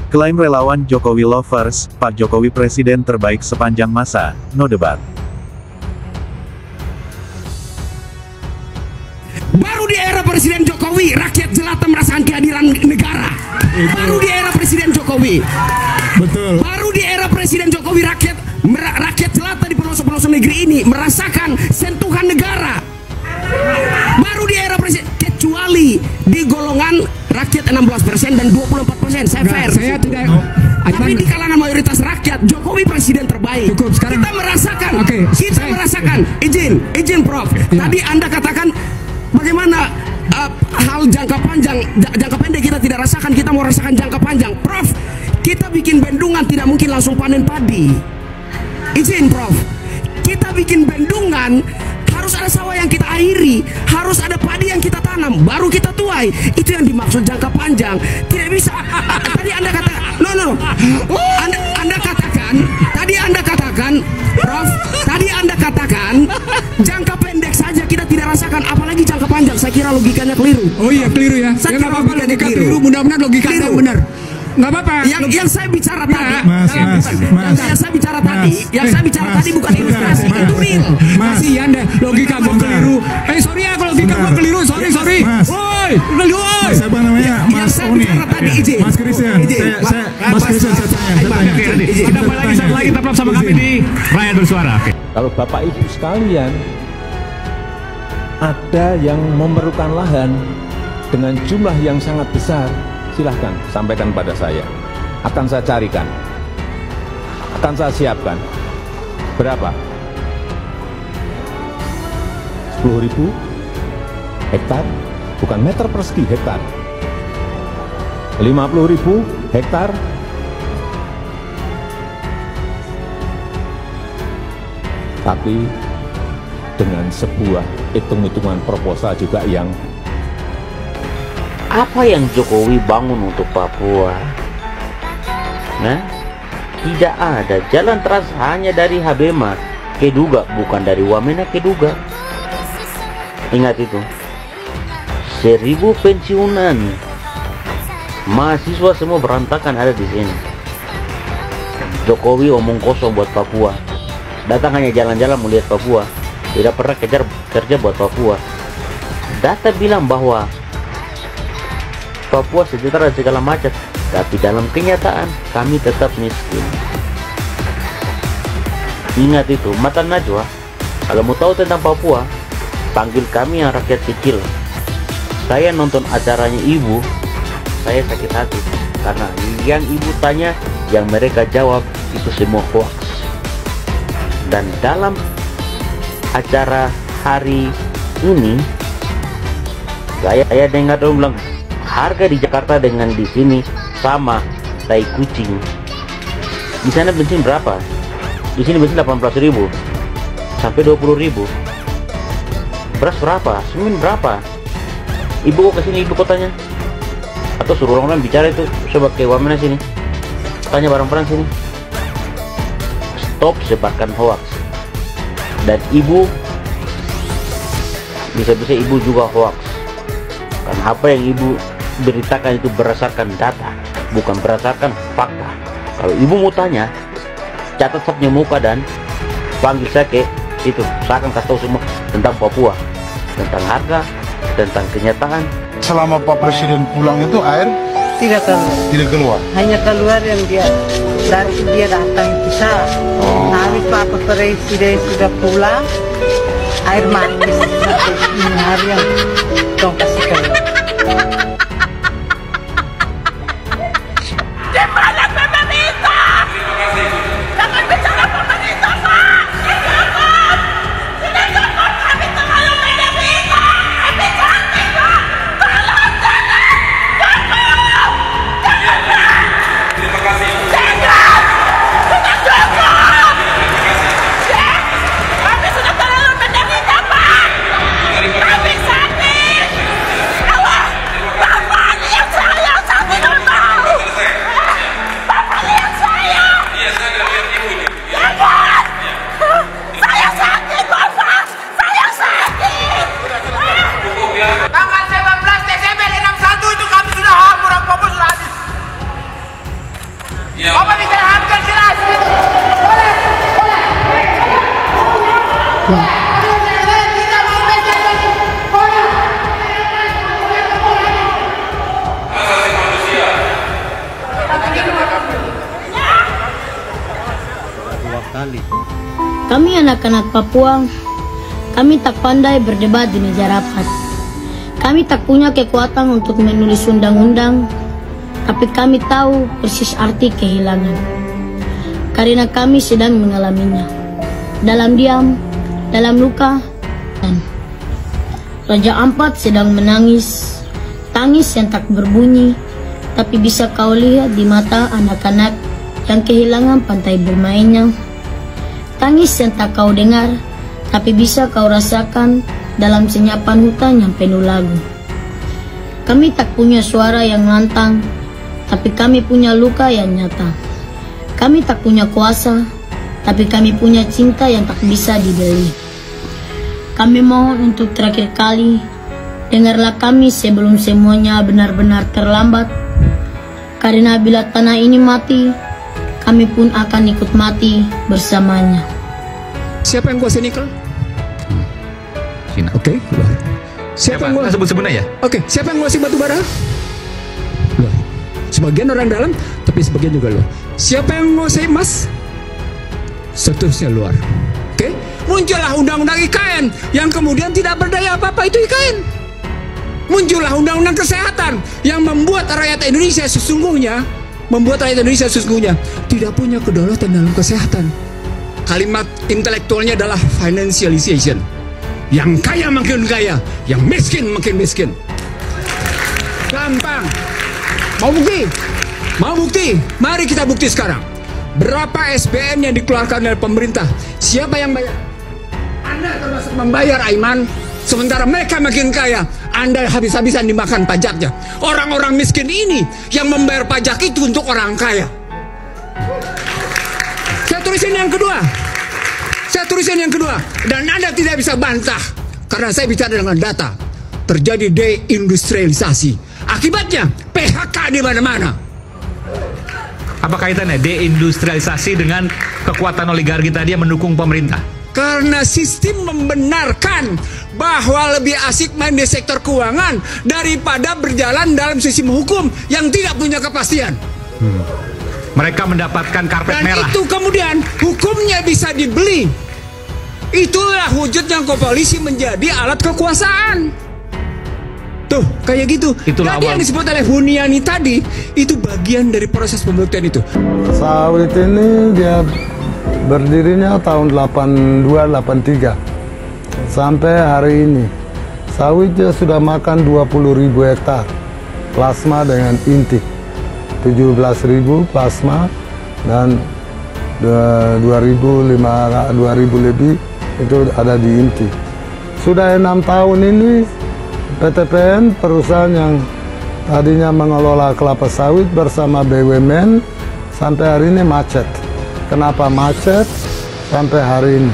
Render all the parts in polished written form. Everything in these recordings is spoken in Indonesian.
Klaim relawan Jokowi Lovers, Pak Jokowi presiden terbaik sepanjang masa, no debat. Baru di era Presiden Jokowi, rakyat jelata merasakan kehadiran negara. Baru di era Presiden Jokowi. Betul. Baru di era Presiden Jokowi, rakyat jelata di pelosok-pelosok negeri ini merasakan sentuhan negara. Baru di era Presiden, kecuali di golongan rakyat 16% dan 24%. Saya fair. Saya tidak. Tapi di kalangan mayoritas rakyat, Jokowi presiden terbaik. Cukup, sekarang kita merasakan. Kita merasakan. Izin Prof. Tadi Anda katakan bagaimana hal jangka pendek kita tidak rasakan, kita mau rasakan jangka panjang. Prof, kita bikin bendungan tidak mungkin langsung panen padi. Izin Prof, kita bikin bendungan harus ada sawah yang kita airi, harus ada padi yang kita tanam, baru kita tuai. Itu yang dimaksud jangka panjang. Tidak bisa. Tadi Anda katakan, Anda katakan, Prof, tadi Anda katakan jangka pendek saja kita tidak rasakan, apalagi jangka panjang. Saya kira logikanya keliru. Oh iya, keliru ya. Saya nggak apa-apa, logika keliru. Mudah-mudahan logika Anda benar. Nggak apa-apa. Yang saya bicara tadi, yang saya bicara tadi bukan ilustrasi, itu real. Masih Anda logika gua keliru. Sorry ya kalau logika gua keliru. Sorry. Woi. Siapa namanya? Mas Oni. Mas Christian. Mas Christian saya tanya. Ada apa lagi satu lagi tetap sama kami di Rakyat Bersuara. Kalau Bapak Ibu sekalian ada yang memerlukan lahan dengan jumlah yang sangat besar, silahkan sampaikan pada saya. Akan saya carikan, akan saya siapkan. Berapa? 10.000 hektar, bukan meter persegi, hektar. 50.000 hektar, tapi dengan sebuah hitung-hitungan proposal juga yang apa yang Jokowi bangun untuk Papua. Nah, tidak ada jalan trans hanya dari Habema ke Duga, bukan dari Wamena ke Duga. Ingat itu. 1000 pensiunan, mahasiswa semua berantakan ada di sini. Jokowi omong kosong buat Papua. Datang hanya jalan-jalan melihat Papua, tidak pernah kejar kerja buat Papua. Data bilang bahwa Papua sejahtera dan segala macam, tapi dalam kenyataan kami tetap miskin. Ingat itu, mata najwa. Kalau mau tahu tentang Papua, panggil kami yang rakyat kecil. Saya nonton acaranya ibu, saya sakit hati karena yang ibu tanya, yang mereka jawab itu semua hoax. Dan dalam acara hari ini, saya dengar dong bilang harga di Jakarta dengan di sini sama, tai kucing. Di sana bensin berapa? Di sini bensin 18.000 sampai 20.000. Beras berapa? Semen berapa? Ibu kok kesini, ibu kotanya? Atau suruh orang bicara itu, coba ke Wamena sini, tanya barang-barang sini. Stop sebarkan hoax. Dan ibu, bisa-bisa ibu juga hoax. Karena apa yang ibu beritakan itu berdasarkan data, bukan berdasarkan fakta. Kalau ibu mau tanya, catat sapnya muka dan panggil saya ke itu. Saya akan kasih tahu semua tentang Papua, tentang harga, tentang kenyataan. Selama Pak Presiden pulang itu air tidak keluar. Hanya keluar yang dia datang bisa. Habis Pak Presiden sudah pulang, air mati. Ini hari yang dong kasih keluar. Kami anak-anak Papua, kami tak pandai berdebat di meja rapat. Kami tak punya kekuatan untuk menulis undang-undang, tapi kami tahu persis arti kehilangan. Karena kami sedang mengalaminya. Dalam diam, dalam luka, dan Raja Ampat sedang menangis, tangis yang tak berbunyi, tapi bisa kau lihat di mata anak-anak yang kehilangan pantai bermainnya. Tangis yang tak kau dengar, tapi bisa kau rasakan dalam senyapan hutan yang penuh lagu. Kami tak punya suara yang lantang, tapi kami punya luka yang nyata. Kami tak punya kuasa, tapi kami punya cinta yang tak bisa dibeli. Kami mohon untuk terakhir kali, dengarlah kami sebelum semuanya benar-benar terlambat. Karena bila tanah ini mati, kami pun akan ikut mati bersamanya. Siapa yang kuasai nikel? Cina. Oke, luar. Siapa yang kuasai sebut aja? Oke, siapa yang kuasai batu bara? Luar. Sebagian orang dalam, tapi sebagian juga luar. Siapa yang menguasai emas? Seterusnya luar. Oke, muncullah undang-undang IKN yang kemudian tidak berdaya apa-apa, itu IKN. Muncullah undang-undang kesehatan yang membuat rakyat Indonesia sesungguhnya tidak punya kedaulatan dalam kesehatan. Kalimat intelektualnya adalah financialization. Yang kaya makin kaya, yang miskin makin miskin. Gampang. Mau bukti? Mau bukti? Mari kita bukti sekarang. Berapa SBN yang dikeluarkan oleh pemerintah? Siapa yang bayar? Anda termasuk membayar, Aiman. Sementara mereka makin kaya, Anda habis-habisan dimakan pajaknya. Orang-orang miskin ini yang membayar pajak itu untuk orang kaya. Saya tulisin yang kedua. Dan Anda tidak bisa bantah, karena saya bicara dengan data. Terjadi deindustrialisasi. Akibatnya PHK di mana-mana. Apa kaitannya deindustrialisasi dengan kekuatan oligarki tadi yang mendukung pemerintah? Karena sistem membenarkan bahwa lebih asik main di sektor keuangan daripada berjalan dalam sistem hukum yang tidak punya kepastian. Mereka mendapatkan karpet merah. Dan itu kemudian hukumnya bisa dibeli. Itulah wujudnya koalisi menjadi alat kekuasaan. Tuh, kayak gitu. Itulah tadi yang disebut oleh Huniani tadi, itu bagian dari proses pembuktian itu. Sawit ini dia berdirinya tahun 82-83 sampai hari ini. Sawitnya sudah makan 20.000 hektar plasma dengan inti, 17.000 plasma dan 2.000 lebih itu ada di inti. Sudah 6 tahun ini PTPN, perusahaan yang tadinya mengelola kelapa sawit bersama BUMN, sampai hari ini macet. Kenapa macet? Sampai hari ini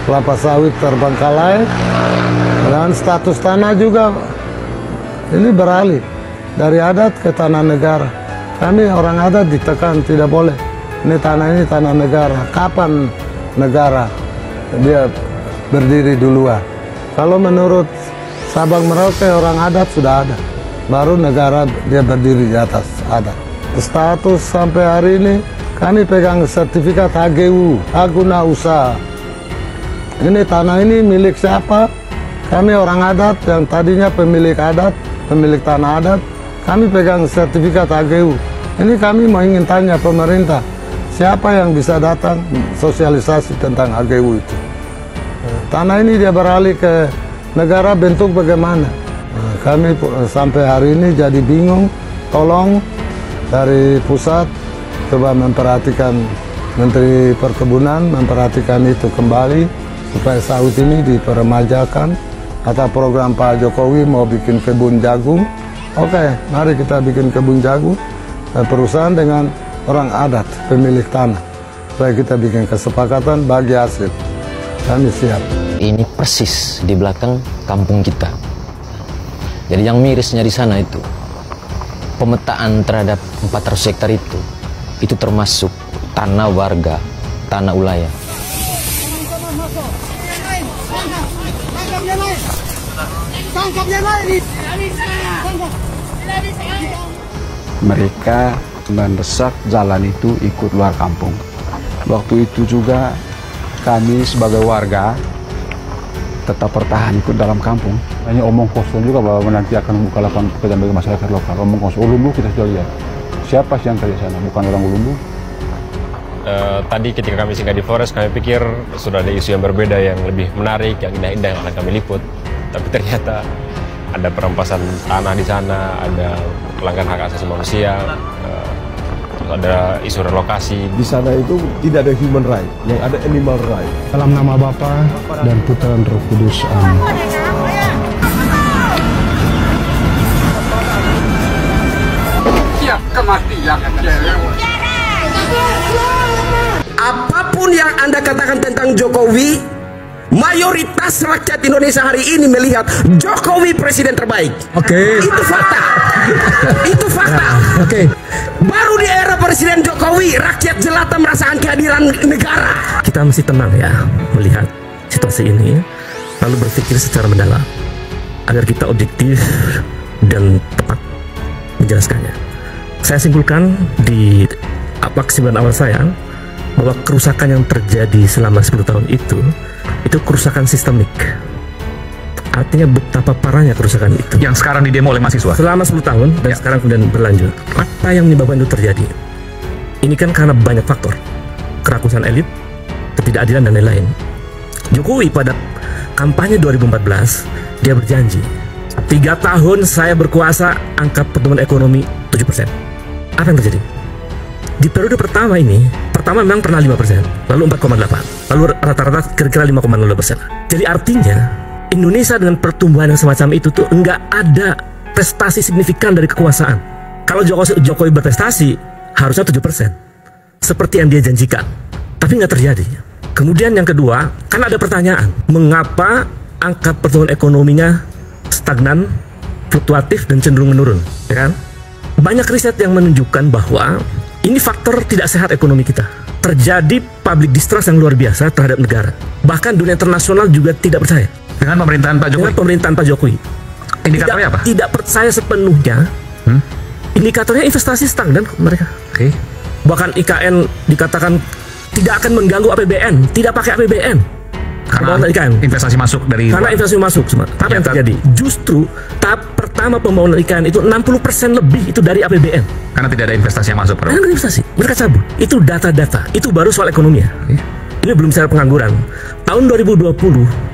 kelapa sawit terbengkalai dan status tanah juga ini beralih dari adat ke tanah negara. Kami orang adat ditekan tidak boleh. Ini tanah negara. Kapan negara dia berdiri duluan? Kalau menurut Sabang Merauke orang adat sudah ada, baru negara dia berdiri di atas adat. Status sampai hari ini kami pegang sertifikat HGU, hak guna usaha. Ini tanah ini milik siapa? Kami orang adat yang tadinya pemilik adat, pemilik tanah adat, kami pegang sertifikat HGU. Ini kami mau ingin tanya pemerintah, siapa yang bisa datang sosialisasi tentang HGU itu? Tanah ini dia beralih ke negara, bentuk bagaimana? Kami sampai hari ini jadi bingung. Tolong dari pusat coba memperhatikan, Menteri Perkebunan memperhatikan itu kembali supaya sawit ini diperemajakan. Atau program Pak Jokowi mau bikin kebun jagung, oke, mari kita bikin kebun jagung, perusahaan dengan orang adat pemilik tanah, supaya kita bikin kesepakatan bagi hasil. Kami siap. Ini persis di belakang kampung kita. Jadi yang mirisnya di sana itu pemetaan terhadap 400 hektar itu termasuk tanah warga, tanah ulayah. Mereka mendesak jalan itu ikut luar kampung. Waktu itu juga kami sebagai warga tetap bertahan ikut dalam kampung. Hanya omong kosong juga bahwa nanti akan membuka lapangan pekerjaan bagi masyarakat lokal. Omong kosong. Ulumbu kita sudah lihat. Siapa sih yang kerja sana? Bukan orang Ulumbu. Tadi ketika kami singgah di Flores, kami pikir sudah ada isu yang berbeda, yang lebih menarik, yang indah-indah yang akan kami liput. Tapi ternyata ada perampasan tanah di sana, ada pelanggaran hak asasi manusia, ada isu relokasi. Di sana itu tidak ada human right, yang ada animal right. Dalam nama Bapa dan Putra dan Roh Kudus. Amin. Siap kematian. Apapun yang Anda katakan tentang Jokowi, mayoritas rakyat Indonesia hari ini melihat Jokowi presiden terbaik. Oke. Itu fakta. Itu fakta. Oke. Baru di era Presiden Jokowi, rakyat jelata merasakan kehadiran negara. Kita mesti tenang ya melihat situasi ini, lalu berpikir secara mendalam agar kita objektif dan tepat menjelaskannya. Saya simpulkan di kesimpulan awal saya bahwa kerusakan yang terjadi selama 10 tahun itu kerusakan sistemik. Artinya betapa parahnya kerusakan itu. Yang sekarang didemo oleh mahasiswa. Selama 10 tahun dan sekarang kemudian berlanjut. Apa yang menyebabkan itu terjadi? Ini kan karena banyak faktor. Kerakusan elit, ketidakadilan dan lain-lain. Jokowi pada kampanye 2014 dia berjanji 3 tahun saya berkuasa angka pertumbuhan ekonomi 7%. Apa yang terjadi? Di periode pertama ini, memang pernah 5%, lalu 4,8%, lalu rata-rata kira-kira 5,0%. Jadi artinya Indonesia dengan pertumbuhan yang semacam itu tuh enggak ada prestasi signifikan dari kekuasaan. Kalau Jokowi berprestasi harusnya 7%, seperti yang dia janjikan, tapi nggak terjadi. Kemudian yang kedua, kan ada pertanyaan, mengapa angka pertumbuhan ekonominya stagnan, fluktuatif dan cenderung menurun, ya kan? Banyak riset yang menunjukkan bahwa ini faktor tidak sehat ekonomi kita. Terjadi public distrust yang luar biasa terhadap negara. Bahkan dunia internasional juga tidak percaya. Dengan pemerintahan Pak Jokowi? Dengan pemerintahan Pak Jokowi. Indikatornya apa? Tidak percaya sepenuhnya. Indikatornya investasi stagnan mereka. Oke. Bahkan IKN dikatakan tidak akan mengganggu APBN. Tidak pakai APBN. Karena investasi masuk dari... Karena investasi masuk. Apa yang terjadi? Justru tahap pertama pembangunan IKN itu 60% lebih itu dari APBN. Karena tidak ada investasi yang masuk. Karena ada investasi. Mereka cabut. Itu data-data. Itu baru soal ekonomi ya. Ini belum bicara pengangguran. Tahun 2020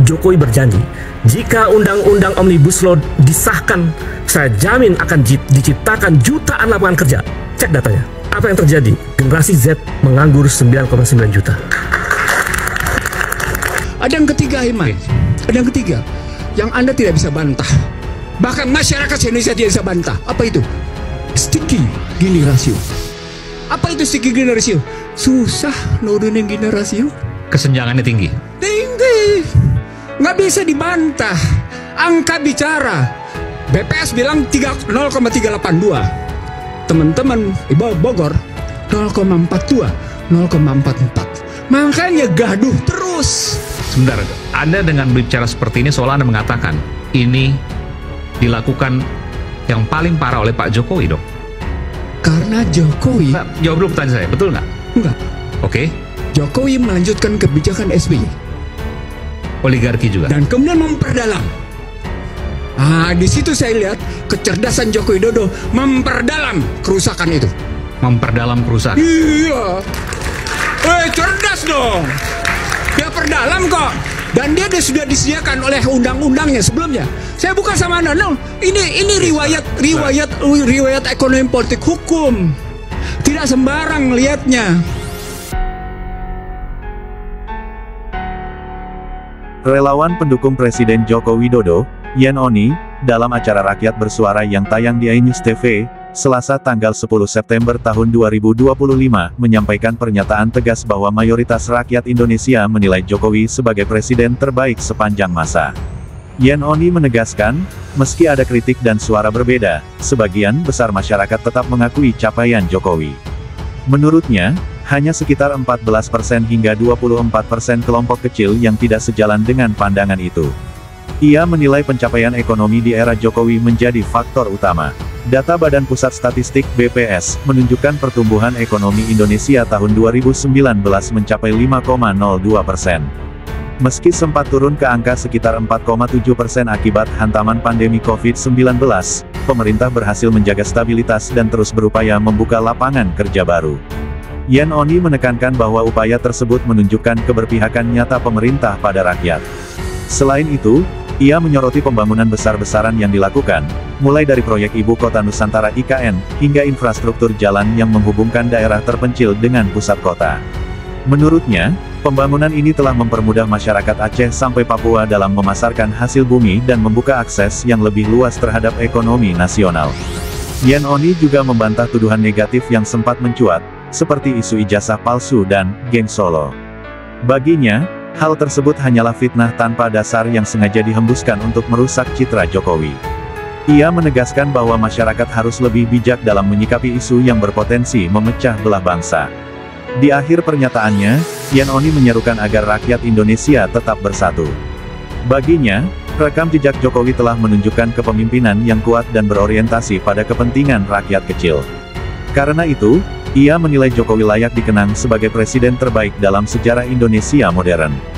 Jokowi berjanji jika undang-undang Omnibus Law disahkan, saya jamin akan diciptakan jutaan lapangan kerja. Cek datanya. Apa yang terjadi? Generasi Z menganggur 9,9 juta. Ada yang ketiga, Iman. Ada yang ketiga yang Anda tidak bisa bantah. Bahkan masyarakat Indonesia tidak bisa bantah. Apa itu? Sticky Gini rasio. Apa itu sticky Gini rasio? Susah nurunin Gini rasio. Kesenjangannya tinggi. Tinggi. Nggak bisa dibantah. Angka bicara. BPS bilang 0,382. Teman-teman Ibu Bogor 0,42, 0,44. Makanya gaduh terus. Sebentar, Anda dengan bicara seperti ini seolah Anda mengatakan ini dilakukan yang paling parah oleh Pak Jokowi dong? Karena Jokowi... Nah, jawab dulu pertanyaan saya, betul nggak? Enggak. Oke. Jokowi melanjutkan kebijakan SBY. Oligarki juga. Dan kemudian memperdalam. Di situ saya lihat kecerdasan Joko Widodo memperdalam kerusakan itu. Memperdalam kerusakan? Iya. Cerdas dong. Dia perdalam kok. Dan dia sudah disediakan oleh undang-undangnya sebelumnya. Saya bukan sama Anda. No. Ini riwayat ekonomi politik hukum. Tidak sembarang lihatnya. Relawan pendukung Presiden Joko Widodo, Yen Oni, dalam acara Rakyat Bersuara yang tayang di iNews TV, Selasa tanggal 10 September tahun 2025, menyampaikan pernyataan tegas bahwa mayoritas rakyat Indonesia menilai Jokowi sebagai presiden terbaik sepanjang masa. Yen Oni menegaskan, meski ada kritik dan suara berbeda, sebagian besar masyarakat tetap mengakui capaian Jokowi. Menurutnya, hanya sekitar 14% hingga 24% kelompok kecil yang tidak sejalan dengan pandangan itu. Ia menilai pencapaian ekonomi di era Jokowi menjadi faktor utama. Data Badan Pusat Statistik (BPS) menunjukkan pertumbuhan ekonomi Indonesia tahun 2019 mencapai 5,02%. Meski sempat turun ke angka sekitar 4,7% akibat hantaman pandemi COVID-19, pemerintah berhasil menjaga stabilitas dan terus berupaya membuka lapangan kerja baru. Yan Oni menekankan bahwa upaya tersebut menunjukkan keberpihakan nyata pemerintah pada rakyat. Selain itu, ia menyoroti pembangunan besar-besaran yang dilakukan, mulai dari proyek Ibu Kota Nusantara (IKN), hingga infrastruktur jalan yang menghubungkan daerah terpencil dengan pusat kota. Menurutnya, pembangunan ini telah mempermudah masyarakat Aceh sampai Papua dalam memasarkan hasil bumi dan membuka akses yang lebih luas terhadap ekonomi nasional. Yan Oni juga membantah tuduhan negatif yang sempat mencuat, seperti isu ijazah palsu dan geng Solo. Baginya, hal tersebut hanyalah fitnah tanpa dasar yang sengaja dihembuskan untuk merusak citra Jokowi. Ia menegaskan bahwa masyarakat harus lebih bijak dalam menyikapi isu yang berpotensi memecah belah bangsa. Di akhir pernyataannya, Yan Oni menyerukan agar rakyat Indonesia tetap bersatu. Baginya, rekam jejak Jokowi telah menunjukkan kepemimpinan yang kuat dan berorientasi pada kepentingan rakyat kecil. Karena itu, ia menilai Jokowi layak dikenang sebagai presiden terbaik dalam sejarah Indonesia modern.